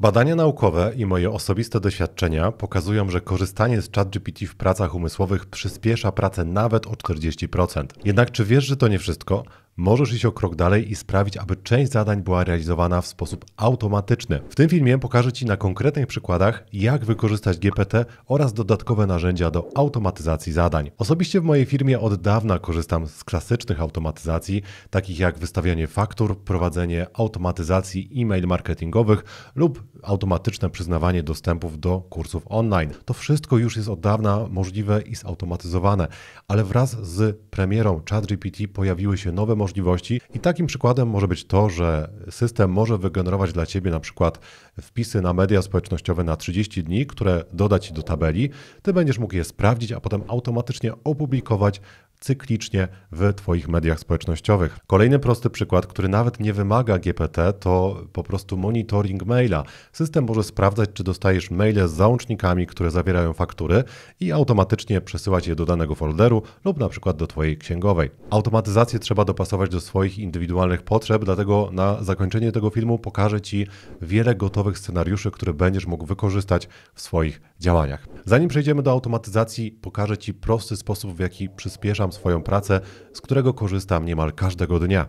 Badania naukowe i moje osobiste doświadczenia pokazują, że korzystanie z ChatGPT w pracach umysłowych przyspiesza pracę nawet o 40%. Jednak czy wiesz, że to nie wszystko? Możesz iść o krok dalej i sprawić, aby część zadań była realizowana w sposób automatyczny. W tym filmie pokażę Ci na konkretnych przykładach, jak wykorzystać GPT oraz dodatkowe narzędzia do automatyzacji zadań. Osobiście w mojej firmie od dawna korzystam z klasycznych automatyzacji, takich jak wystawianie faktur, prowadzenie automatyzacji e-mail marketingowych lub automatyczne przyznawanie dostępów do kursów online. To wszystko już jest od dawna możliwe i zautomatyzowane, ale wraz z premierą ChatGPT pojawiły się nowe możliwości i takim przykładem może być to, że system może wygenerować dla Ciebie na przykład wpisy na media społecznościowe na 30 dni, które doda Ci do tabeli. Ty będziesz mógł je sprawdzić, a potem automatycznie opublikować cyklicznie w Twoich mediach społecznościowych. Kolejny prosty przykład, który nawet nie wymaga GPT, to po prostu monitoring maila. System może sprawdzać, czy dostajesz maile z załącznikami, które zawierają faktury i automatycznie przesyłać je do danego folderu lub na przykład do Twojej księgowej. Automatyzację trzeba dopasować do swoich indywidualnych potrzeb, dlatego na zakończenie tego filmu pokażę Ci wiele gotowych scenariuszy, które będziesz mógł wykorzystać w swoich działaniach. Zanim przejdziemy do automatyzacji, pokażę Ci prosty sposób, w jaki przyspieszam swoją pracę, z którego korzystam niemal każdego dnia.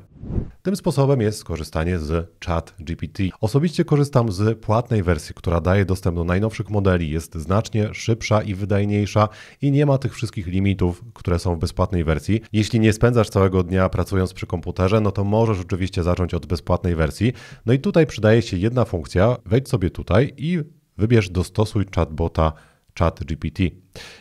Tym sposobem jest skorzystanie z ChatGPT. Osobiście korzystam z płatnej wersji, która daje dostęp do najnowszych modeli, jest znacznie szybsza i wydajniejsza i nie ma tych wszystkich limitów, które są w bezpłatnej wersji. Jeśli nie spędzasz całego dnia pracując przy komputerze, no to możesz oczywiście zacząć od bezpłatnej wersji. No i tutaj przydaje się jedna funkcja, wejdź sobie tutaj i wybierz dostosuj chatbota ChatGPT.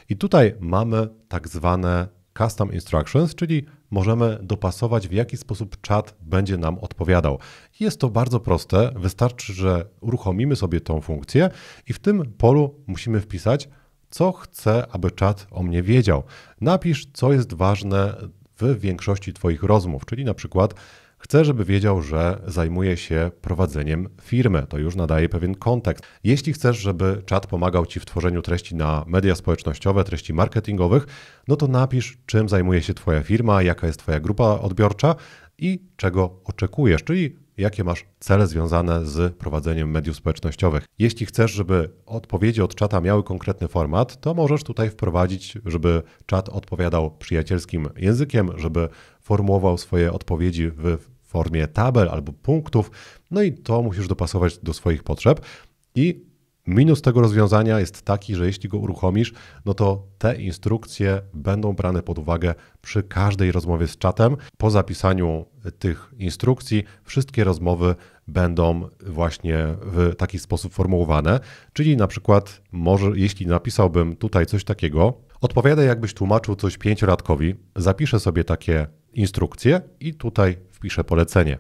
I tutaj mamy tak zwane Custom Instructions, czyli możemy dopasować, w jaki sposób czat będzie nam odpowiadał. Jest to bardzo proste, wystarczy, że uruchomimy sobie tą funkcję i w tym polu musimy wpisać, co chcę, aby czat o mnie wiedział. Napisz, co jest ważne w większości Twoich rozmów, czyli na przykład chcę, żeby wiedział, że zajmuję się prowadzeniem firmy. To już nadaje pewien kontekst. Jeśli chcesz, żeby czat pomagał Ci w tworzeniu treści na media społecznościowe, treści marketingowych, no to napisz, czym zajmuje się Twoja firma, jaka jest Twoja grupa odbiorcza i czego oczekujesz, czyli jakie masz cele związane z prowadzeniem mediów społecznościowych. Jeśli chcesz, żeby odpowiedzi od czata miały konkretny format, to możesz tutaj wprowadzić, żeby czat odpowiadał przyjacielskim językiem, żeby formułował swoje odpowiedzi w formie tabel albo punktów, no i to musisz dopasować do swoich potrzeb. I minus tego rozwiązania jest taki, że jeśli go uruchomisz, no to te instrukcje będą brane pod uwagę przy każdej rozmowie z czatem. Po zapisaniu tych instrukcji wszystkie rozmowy będą właśnie w taki sposób formułowane, czyli na przykład jeśli napisałbym tutaj coś takiego, odpowiadaj jakbyś tłumaczył coś pięciolatkowi, zapiszę sobie takie instrukcje i tutaj wpiszę polecenie.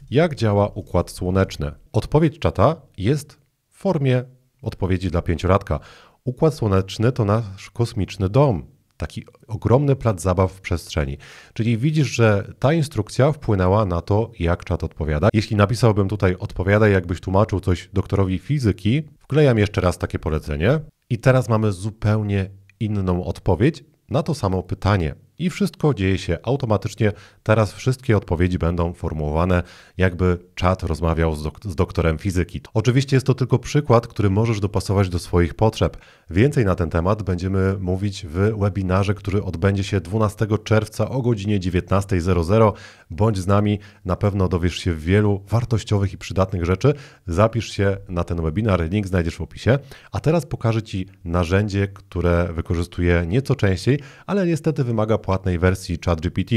Jak działa układ słoneczny? Odpowiedź czata jest w formie odpowiedzi dla pięciolatka. Układ słoneczny to nasz kosmiczny dom. Taki ogromny plac zabaw w przestrzeni. Czyli widzisz, że ta instrukcja wpłynęła na to, jak czat odpowiada. Jeśli napisałbym tutaj odpowiadaj, jakbyś tłumaczył coś doktorowi fizyki, wklejam jeszcze raz takie polecenie i teraz mamy zupełnie inną odpowiedź na to samo pytanie. I wszystko dzieje się automatycznie. Teraz wszystkie odpowiedzi będą formułowane, jakby czat rozmawiał z doktorem fizyki. Oczywiście jest to tylko przykład, który możesz dopasować do swoich potrzeb. Więcej na ten temat będziemy mówić w webinarze, który odbędzie się 12 czerwca o godzinie 19:00. Bądź z nami, na pewno dowiesz się wielu wartościowych i przydatnych rzeczy. Zapisz się na ten webinar, link znajdziesz w opisie. A teraz pokażę Ci narzędzie, które wykorzystuję nieco częściej, ale niestety wymaga płatnej wersji ChatGPT.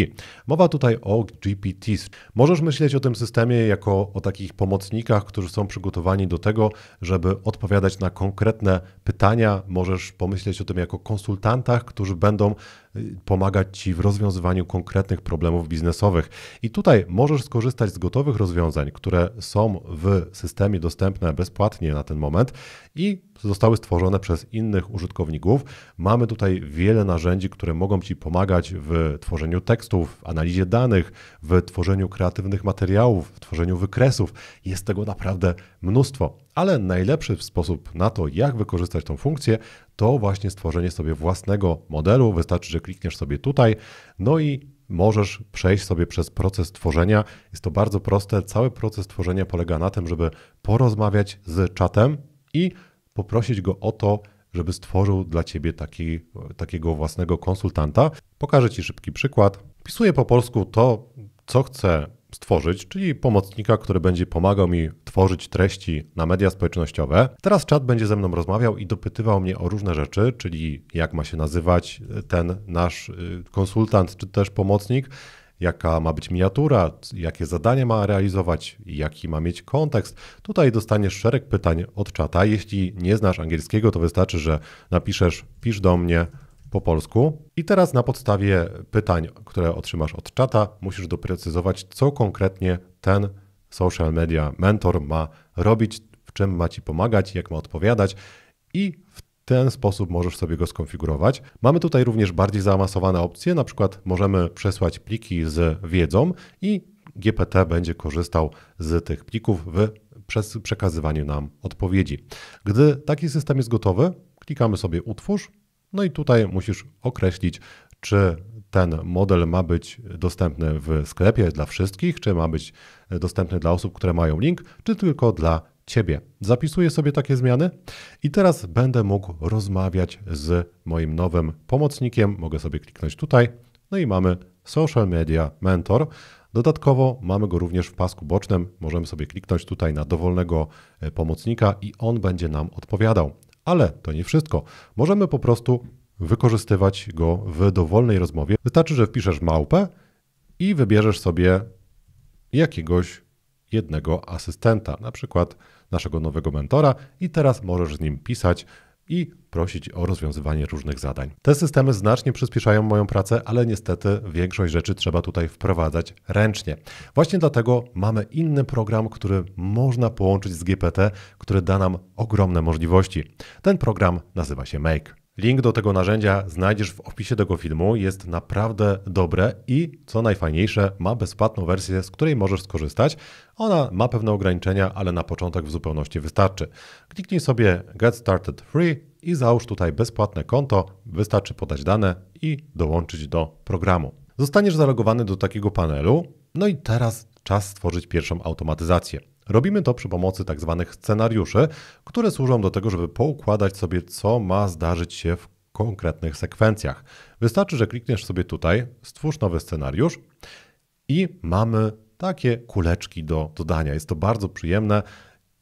Mowa tutaj o GPT. Możesz myśleć o tym systemie jako o takich pomocnikach, którzy są przygotowani do tego, żeby odpowiadać na konkretne pytania. Możesz pomyśleć o tym jako konsultantach, którzy będą pomagać Ci w rozwiązywaniu konkretnych problemów biznesowych. I tutaj możesz skorzystać z gotowych rozwiązań, które są w systemie dostępne bezpłatnie na ten moment i zostały stworzone przez innych użytkowników. Mamy tutaj wiele narzędzi, które mogą Ci pomagać w tworzeniu tekstów, w analizie danych, w tworzeniu kreatywnych materiałów, w tworzeniu wykresów. Jest tego naprawdę mnóstwo. Ale najlepszy sposób na to, jak wykorzystać tą funkcję, to właśnie stworzenie sobie własnego modelu. Wystarczy, że klikniesz sobie tutaj, no i możesz przejść sobie przez proces tworzenia. Jest to bardzo proste. Cały proces tworzenia polega na tym, żeby porozmawiać z czatem i poprosić go o to, żeby stworzył dla Ciebie takiego własnego konsultanta. Pokażę Ci szybki przykład. Wpisuję po polsku to, co chcę stworzyć, czyli pomocnika, który będzie pomagał mi tworzyć treści na media społecznościowe. Teraz czat będzie ze mną rozmawiał i dopytywał mnie o różne rzeczy, czyli jak ma się nazywać ten nasz konsultant czy też pomocnik, jaka ma być miniatura, jakie zadania ma realizować, jaki ma mieć kontekst. Tutaj dostaniesz szereg pytań od czata. Jeśli nie znasz angielskiego, to wystarczy, że napiszesz pisz do mnie po polsku. I teraz na podstawie pytań, które otrzymasz od czata, musisz doprecyzować, co konkretnie ten social media mentor ma robić, w czym ma Ci pomagać, jak ma odpowiadać i w ten sposób możesz sobie go skonfigurować. Mamy tutaj również bardziej zaawansowane opcje, na przykład możemy przesłać pliki z wiedzą i GPT będzie korzystał z tych plików przez przekazywanie nam odpowiedzi. Gdy taki system jest gotowy, klikamy sobie utwórz, no i tutaj musisz określić, czy ten model ma być dostępny w sklepie dla wszystkich, czy ma być dostępny dla osób, które mają link, czy tylko dla Ciebie. Zapisuję sobie takie zmiany i teraz będę mógł rozmawiać z moim nowym pomocnikiem. Mogę sobie kliknąć tutaj, no i mamy Social Media Mentor. Dodatkowo mamy go również w pasku bocznym. Możemy sobie kliknąć tutaj na dowolnego pomocnika i on będzie nam odpowiadał. Ale to nie wszystko. Możemy po prostu wykorzystywać go w dowolnej rozmowie. Wystarczy, że wpiszesz małpę i wybierzesz sobie jakiegoś jednego asystenta, na przykład naszego nowego mentora i teraz możesz z nim pisać i prosić o rozwiązywanie różnych zadań. Te systemy znacznie przyspieszają moją pracę, ale niestety większość rzeczy trzeba tutaj wprowadzać ręcznie. Właśnie dlatego mamy inny program, który można połączyć z GPT, który da nam ogromne możliwości. Ten program nazywa się Make. Link do tego narzędzia znajdziesz w opisie tego filmu, jest naprawdę dobre i co najfajniejsze ma bezpłatną wersję, z której możesz skorzystać. Ona ma pewne ograniczenia, ale na początek w zupełności wystarczy. Kliknij sobie Get Started Free i załóż tutaj bezpłatne konto, wystarczy podać dane i dołączyć do programu. Zostaniesz zalogowany do takiego panelu, no i teraz czas stworzyć pierwszą automatyzację. Robimy to przy pomocy tak zwanych scenariuszy, które służą do tego, żeby poukładać sobie, co ma zdarzyć się w konkretnych sekwencjach. Wystarczy, że klikniesz sobie tutaj, stwórz nowy scenariusz i mamy takie kuleczki do dodania. Jest to bardzo przyjemne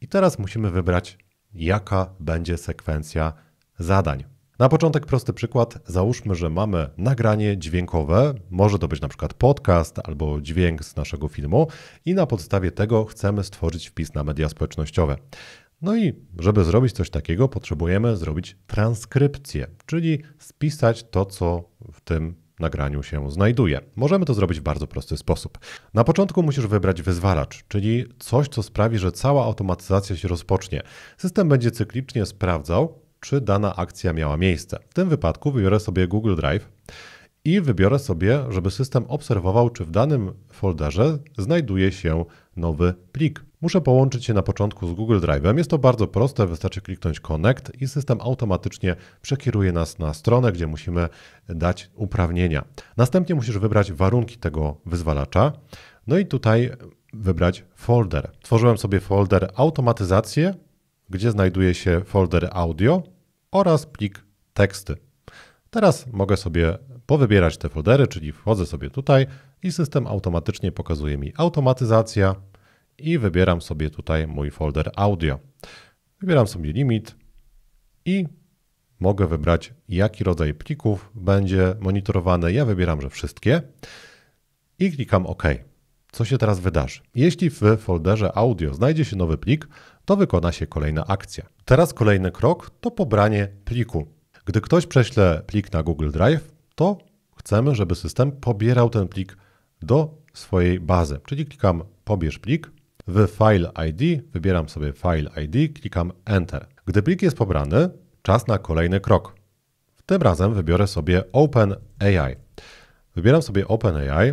i teraz musimy wybrać, jaka będzie sekwencja zadań. Na początek prosty przykład. Załóżmy, że mamy nagranie dźwiękowe, może to być na przykład podcast albo dźwięk z naszego filmu i na podstawie tego chcemy stworzyć wpis na media społecznościowe. No i żeby zrobić coś takiego, potrzebujemy zrobić transkrypcję, czyli spisać to, co w tym nagraniu się znajduje. Możemy to zrobić w bardzo prosty sposób. Na początku musisz wybrać wyzwalacz, czyli coś, co sprawi, że cała automatyzacja się rozpocznie. System będzie cyklicznie sprawdzał, czy dana akcja miała miejsce. W tym wypadku wybiorę sobie Google Drive i wybiorę sobie, żeby system obserwował, czy w danym folderze znajduje się nowy plik. Muszę połączyć się na początku z Google Drive'em. Jest to bardzo proste, wystarczy kliknąć Connect i system automatycznie przekieruje nas na stronę, gdzie musimy dać uprawnienia. Następnie musisz wybrać warunki tego wyzwalacza, no i tutaj wybrać folder. Tworzyłem sobie folder automatyzację, gdzie znajduje się folder audio oraz plik teksty. Teraz mogę sobie powybierać te foldery, czyli wchodzę sobie tutaj i system automatycznie pokazuje mi automatyzacja i wybieram sobie tutaj mój folder audio. Wybieram sobie limit i mogę wybrać, jaki rodzaj plików będzie monitorowany. Ja wybieram, że wszystkie i klikam OK. Co się teraz wydarzy? Jeśli w folderze audio znajdzie się nowy plik, to wykona się kolejna akcja. Teraz kolejny krok to pobranie pliku. Gdy ktoś prześle plik na Google Drive, to chcemy, żeby system pobierał ten plik do swojej bazy. Czyli klikam pobierz plik, w File ID wybieram sobie File ID, klikam Enter. Gdy plik jest pobrany, czas na kolejny krok. Tym razem wybiorę sobie OpenAI. Wybieram sobie OpenAI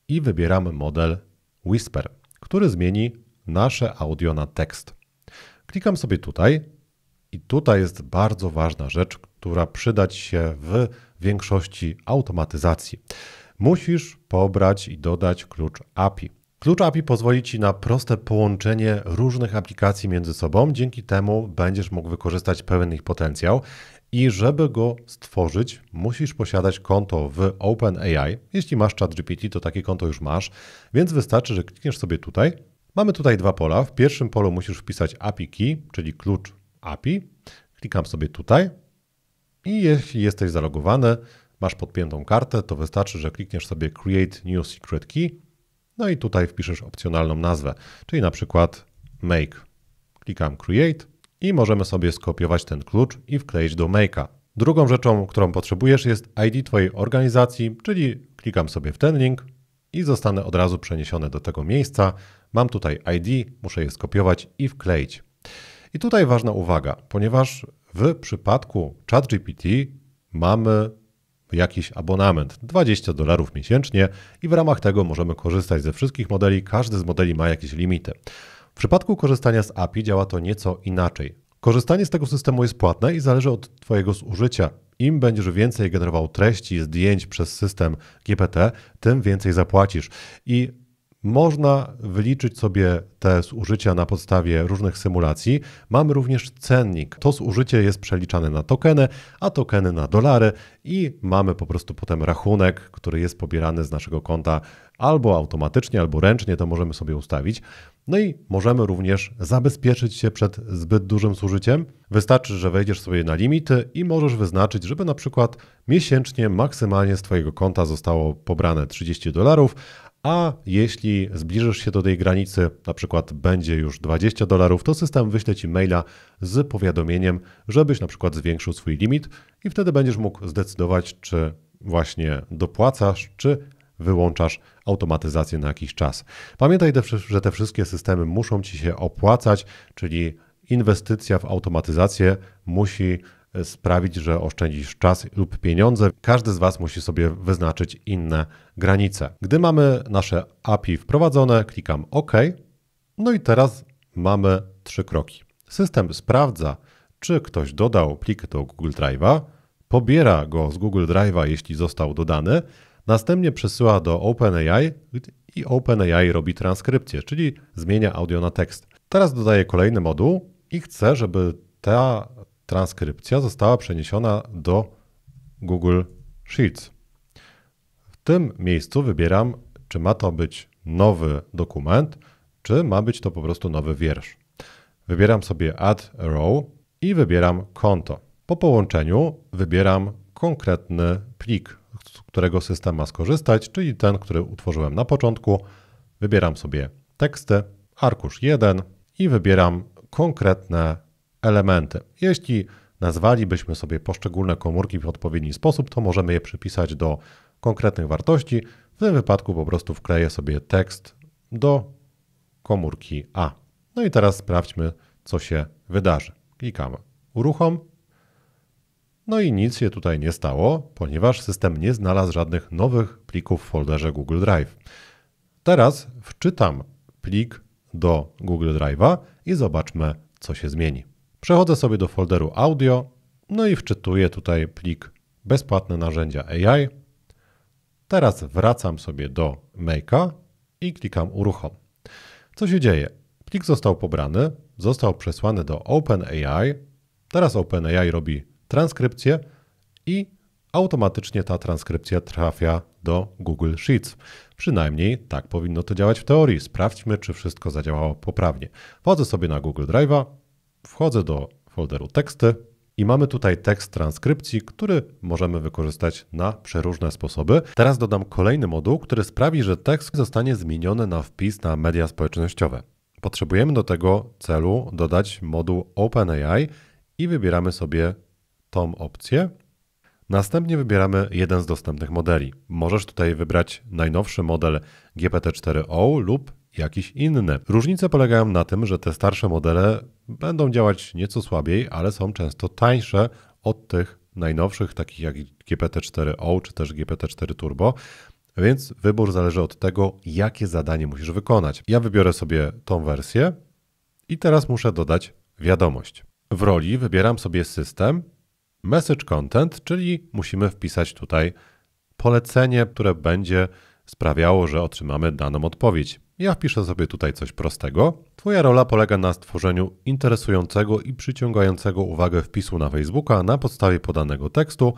i wybieram model Whisper, który zmieni nasze audio na tekst. Klikam sobie tutaj i tutaj jest bardzo ważna rzecz, która przyda Ci się w większości automatyzacji. musisz pobrać i dodać klucz API. Klucz API pozwoli Ci na proste połączenie różnych aplikacji między sobą, dzięki temu będziesz mógł wykorzystać pełen ich potencjał i żeby go stworzyć, musisz posiadać konto w OpenAI. Jeśli masz ChatGPT, to takie konto już masz, więc wystarczy, że klikniesz sobie tutaj. Mamy tutaj dwa pola. W pierwszym polu musisz wpisać API Key, czyli klucz API. Klikam sobie tutaj i jeśli jesteś zalogowany, masz podpiętą kartę, to wystarczy, że klikniesz sobie Create New Secret Key. No i tutaj wpiszesz opcjonalną nazwę, czyli na przykład Make. Klikam Create i możemy sobie skopiować ten klucz i wkleić do Make'a. Drugą rzeczą, którą potrzebujesz, jest ID Twojej organizacji, czyli klikam sobie w ten link i zostanę od razu przeniesiony do tego miejsca. Mam tutaj ID, muszę je skopiować i wkleić. I tutaj ważna uwaga, ponieważ w przypadku ChatGPT mamy jakiś abonament, $20 miesięcznie i w ramach tego możemy korzystać ze wszystkich modeli, każdy z modeli ma jakieś limity. W przypadku korzystania z API działa to nieco inaczej. Korzystanie z tego systemu jest płatne i zależy od Twojego zużycia. Im będziesz więcej generował treści, zdjęć przez system GPT, tym więcej zapłacisz. I można wyliczyć sobie te zużycia na podstawie różnych symulacji. Mamy również cennik. To zużycie jest przeliczane na tokeny, a tokeny na dolary i mamy po prostu potem rachunek, który jest pobierany z naszego konta albo automatycznie, albo ręcznie, to możemy sobie ustawić. No i możemy również zabezpieczyć się przed zbyt dużym zużyciem. Wystarczy, że wejdziesz sobie na limity i możesz wyznaczyć, żeby na przykład miesięcznie maksymalnie z Twojego konta zostało pobrane $30, a jeśli zbliżysz się do tej granicy, na przykład będzie już $20, to system wyśle Ci maila z powiadomieniem, żebyś na przykład zwiększył swój limit i wtedy będziesz mógł zdecydować, czy właśnie dopłacasz, czy wyłączasz automatyzację na jakiś czas. Pamiętaj, że te wszystkie systemy muszą Ci się opłacać, czyli inwestycja w automatyzację musi sprawić, że oszczędzisz czas lub pieniądze. Każdy z Was musi sobie wyznaczyć inne granice. Gdy mamy nasze API wprowadzone, klikam OK. No i teraz mamy 3 kroki. System sprawdza, czy ktoś dodał plik do Google Drive'a, pobiera go z Google Drive'a, jeśli został dodany, następnie przesyła do OpenAI i OpenAI robi transkrypcję, czyli zmienia audio na tekst. Teraz dodaję kolejny moduł i chcę, żeby ta transkrypcja została przeniesiona do Google Sheets. W tym miejscu wybieram, czy ma to być nowy dokument, czy ma być to po prostu nowy wiersz. Wybieram sobie Add a Row i wybieram konto. Po połączeniu wybieram konkretny plik, z którego system ma skorzystać, czyli ten, który utworzyłem na początku. Wybieram sobie teksty, arkusz 1 i wybieram konkretne elementy. Jeśli nazwalibyśmy sobie poszczególne komórki w odpowiedni sposób, to możemy je przypisać do konkretnych wartości. W tym wypadku po prostu wkleję sobie tekst do komórki A. No i teraz sprawdźmy, co się wydarzy. Klikamy uruchom. No i nic się tutaj nie stało, ponieważ system nie znalazł żadnych nowych plików w folderze Google Drive. Teraz wczytam plik do Google Drive'a i zobaczmy, co się zmieni. Przechodzę sobie do folderu audio, no i wczytuję tutaj plik bezpłatne narzędzia AI. Teraz wracam sobie do Make'a i klikam uruchom. Co się dzieje? Plik został pobrany, został przesłany do OpenAI. Teraz OpenAI robi transkrypcję i automatycznie ta transkrypcja trafia do Google Sheets. Przynajmniej tak powinno to działać w teorii. Sprawdźmy, czy wszystko zadziałało poprawnie. Wchodzę sobie na Google Drive'a, wchodzę do folderu teksty i mamy tutaj tekst transkrypcji, który możemy wykorzystać na przeróżne sposoby. Teraz dodam kolejny moduł, który sprawi, że tekst zostanie zmieniony na wpis na media społecznościowe. Potrzebujemy do tego celu dodać moduł OpenAI i wybieramy sobie tą opcję. Następnie wybieramy jeden z dostępnych modeli. Możesz tutaj wybrać najnowszy model GPT-4o lub jakiś inny. Różnice polegają na tym, że te starsze modele będą działać nieco słabiej, ale są często tańsze od tych najnowszych, takich jak GPT-4o czy też GPT-4 Turbo, więc wybór zależy od tego, jakie zadanie musisz wykonać. Ja wybiorę sobie tą wersję i teraz muszę dodać wiadomość. W roli wybieram sobie system, message content, czyli musimy wpisać tutaj polecenie, które będzie sprawiało, że otrzymamy daną odpowiedź. Ja wpiszę sobie tutaj coś prostego. Twoja rola polega na stworzeniu interesującego i przyciągającego uwagę wpisu na Facebooka na podstawie podanego tekstu.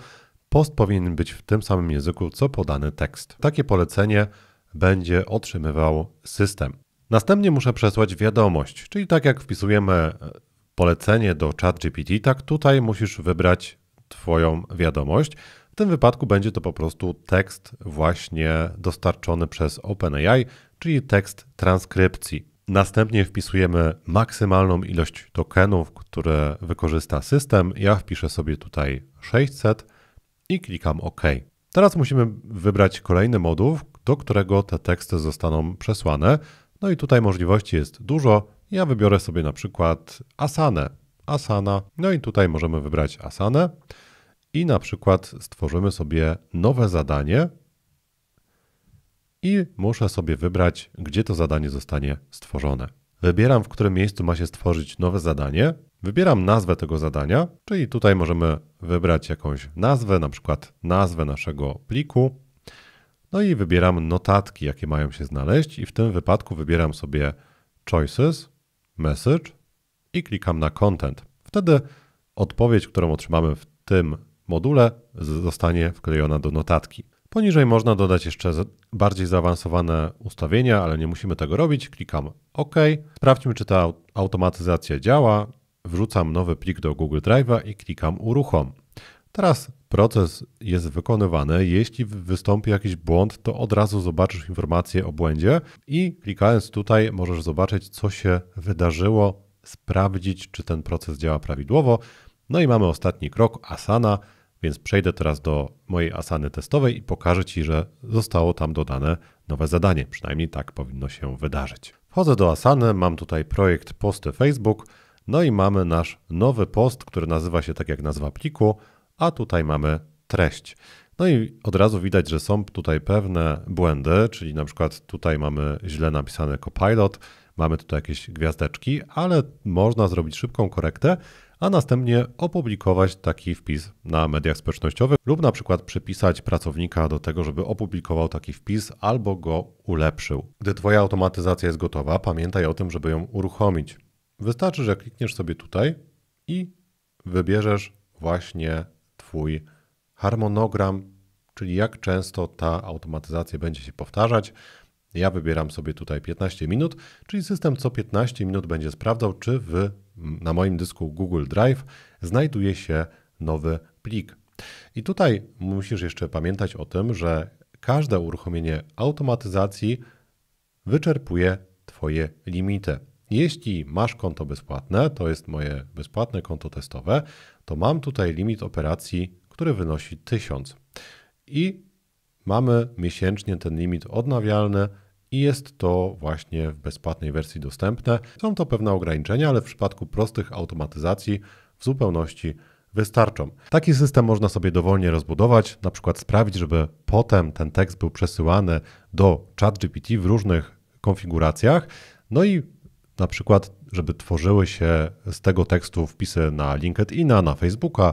Post powinien być w tym samym języku, co podany tekst. Takie polecenie będzie otrzymywał system. Następnie muszę przesłać wiadomość, czyli tak jak wpisujemy polecenie do ChatGPT, tak tutaj musisz wybrać Twoją wiadomość. W tym wypadku będzie to po prostu tekst właśnie dostarczony przez OpenAI, czyli tekst transkrypcji. Następnie wpisujemy maksymalną ilość tokenów, które wykorzysta system. Ja wpiszę sobie tutaj 600 i klikam OK. Teraz musimy wybrać kolejny moduł, do którego te teksty zostaną przesłane. No i tutaj możliwości jest dużo. Ja wybiorę sobie na przykład Asana. No i tutaj możemy wybrać Asanę i na przykład stworzymy sobie nowe zadanie i muszę sobie wybrać, gdzie to zadanie zostanie stworzone. Wybieram, w którym miejscu ma się stworzyć nowe zadanie. Wybieram nazwę tego zadania, czyli tutaj możemy wybrać jakąś nazwę, na przykład nazwę naszego pliku. No i wybieram notatki, jakie mają się znaleźć i w tym wypadku wybieram sobie Choices, Message i klikam na Content. Wtedy odpowiedź, którą otrzymamy w tym module, zostanie wklejona do notatki. Poniżej można dodać jeszcze bardziej zaawansowane ustawienia, ale nie musimy tego robić. Klikam OK. Sprawdźmy, czy ta automatyzacja działa. Wrzucam nowy plik do Google Drive'a i klikam Uruchom. Teraz proces jest wykonywany. Jeśli wystąpi jakiś błąd, to od razu zobaczysz informację o błędzie i klikając tutaj możesz zobaczyć, co się wydarzyło, sprawdzić, czy ten proces działa prawidłowo. No i mamy ostatni krok, Asana, więc przejdę teraz do mojej Asany testowej i pokażę Ci, że zostało tam dodane nowe zadanie. Przynajmniej tak powinno się wydarzyć. Wchodzę do Asany, mam tutaj projekt Posty Facebook, no i mamy nasz nowy post, który nazywa się tak jak nazwa pliku, a tutaj mamy treść. No i od razu widać, że są tutaj pewne błędy, czyli na przykład tutaj mamy źle napisane copilot, mamy tutaj jakieś gwiazdeczki, ale można zrobić szybką korektę, a następnie opublikować taki wpis na mediach społecznościowych lub na przykład przypisać pracownika do tego, żeby opublikował taki wpis albo go ulepszył. Gdy Twoja automatyzacja jest gotowa, pamiętaj o tym, żeby ją uruchomić. Wystarczy, że klikniesz sobie tutaj i wybierzesz właśnie Twój harmonogram, czyli jak często ta automatyzacja będzie się powtarzać. Ja wybieram sobie tutaj 15 minut, czyli system co 15 minut będzie sprawdzał, czy na moim dysku Google Drive znajduje się nowy plik. I tutaj musisz jeszcze pamiętać o tym, że każde uruchomienie automatyzacji wyczerpuje Twoje limity. Jeśli masz konto bezpłatne, to jest moje bezpłatne konto testowe, to mam tutaj limit operacji, który wynosi 1000. I mamy miesięcznie ten limit odnawialny i jest to właśnie w bezpłatnej wersji dostępne. Są to pewne ograniczenia, ale w przypadku prostych automatyzacji w zupełności wystarczą. Taki system można sobie dowolnie rozbudować, na przykład sprawić, żeby potem ten tekst był przesyłany do ChatGPT w różnych konfiguracjach, no i na przykład, żeby tworzyły się z tego tekstu wpisy na LinkedIna, na Facebooka,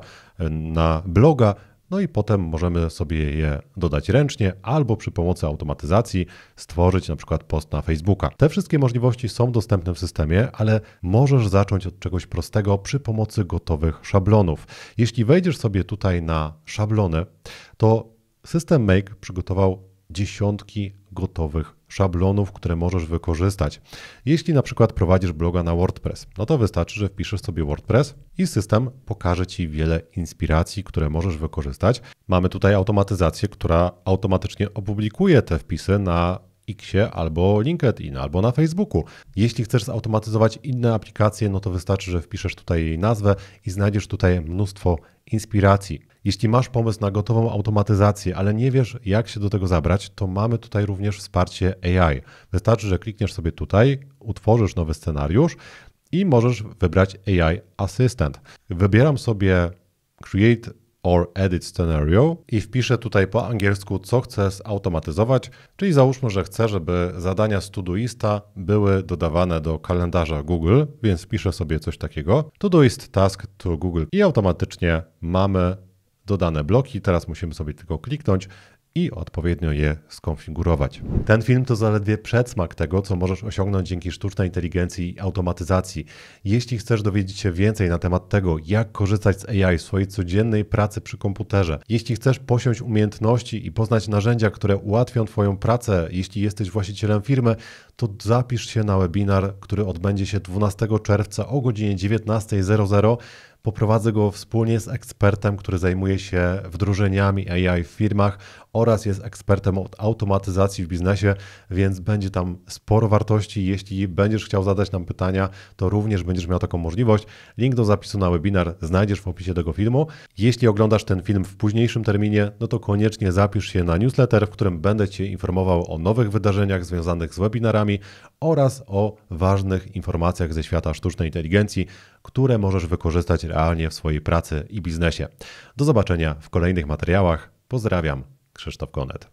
na bloga, no i potem możemy sobie je dodać ręcznie albo przy pomocy automatyzacji stworzyć na przykład post na Facebooka. Te wszystkie możliwości są dostępne w systemie, ale możesz zacząć od czegoś prostego przy pomocy gotowych szablonów. Jeśli wejdziesz sobie tutaj na szablony, to system Make przygotował dziesiątki gotowych szablonów, które możesz wykorzystać. Jeśli na przykład prowadzisz bloga na WordPress, no to wystarczy, że wpiszesz sobie WordPress i system pokaże Ci wiele inspiracji, które możesz wykorzystać. Mamy tutaj automatyzację, która automatycznie opublikuje te wpisy na Xie albo LinkedIn, albo na Facebooku. Jeśli chcesz zautomatyzować inne aplikacje, no to wystarczy, że wpiszesz tutaj jej nazwę i znajdziesz tutaj mnóstwo inspiracji. Jeśli masz pomysł na gotową automatyzację, ale nie wiesz, jak się do tego zabrać, to mamy tutaj również wsparcie AI. Wystarczy, że klikniesz sobie tutaj, utworzysz nowy scenariusz i możesz wybrać AI Assistant. Wybieram sobie Create or Edit Scenario i wpiszę tutaj po angielsku, co chcę zautomatyzować, czyli załóżmy, że chcę, żeby zadania z Todoista były dodawane do kalendarza Google, więc wpiszę sobie coś takiego. Todoist Task to Google i automatycznie mamy dodane bloki. Teraz musimy sobie tylko kliknąć i odpowiednio je skonfigurować. Ten film to zaledwie przedsmak tego, co możesz osiągnąć dzięki sztucznej inteligencji i automatyzacji. Jeśli chcesz dowiedzieć się więcej na temat tego, jak korzystać z AI w swojej codziennej pracy przy komputerze, jeśli chcesz posiąść umiejętności i poznać narzędzia, które ułatwią Twoją pracę, jeśli jesteś właścicielem firmy, to zapisz się na webinar, który odbędzie się 12 czerwca o godzinie 19:00. Poprowadzę go wspólnie z ekspertem, który zajmuje się wdrożeniami AI w firmach oraz jest ekspertem od automatyzacji w biznesie, więc będzie tam sporo wartości. Jeśli będziesz chciał zadać nam pytania, to również będziesz miał taką możliwość. Link do zapisu na webinar znajdziesz w opisie tego filmu. Jeśli oglądasz ten film w późniejszym terminie, no to koniecznie zapisz się na newsletter, w którym będę Cię informował o nowych wydarzeniach związanych z webinarami oraz o ważnych informacjach ze świata sztucznej inteligencji, które możesz wykorzystać realnie w swojej pracy i biznesie. Do zobaczenia w kolejnych materiałach. Pozdrawiam, Krzysztof Konet.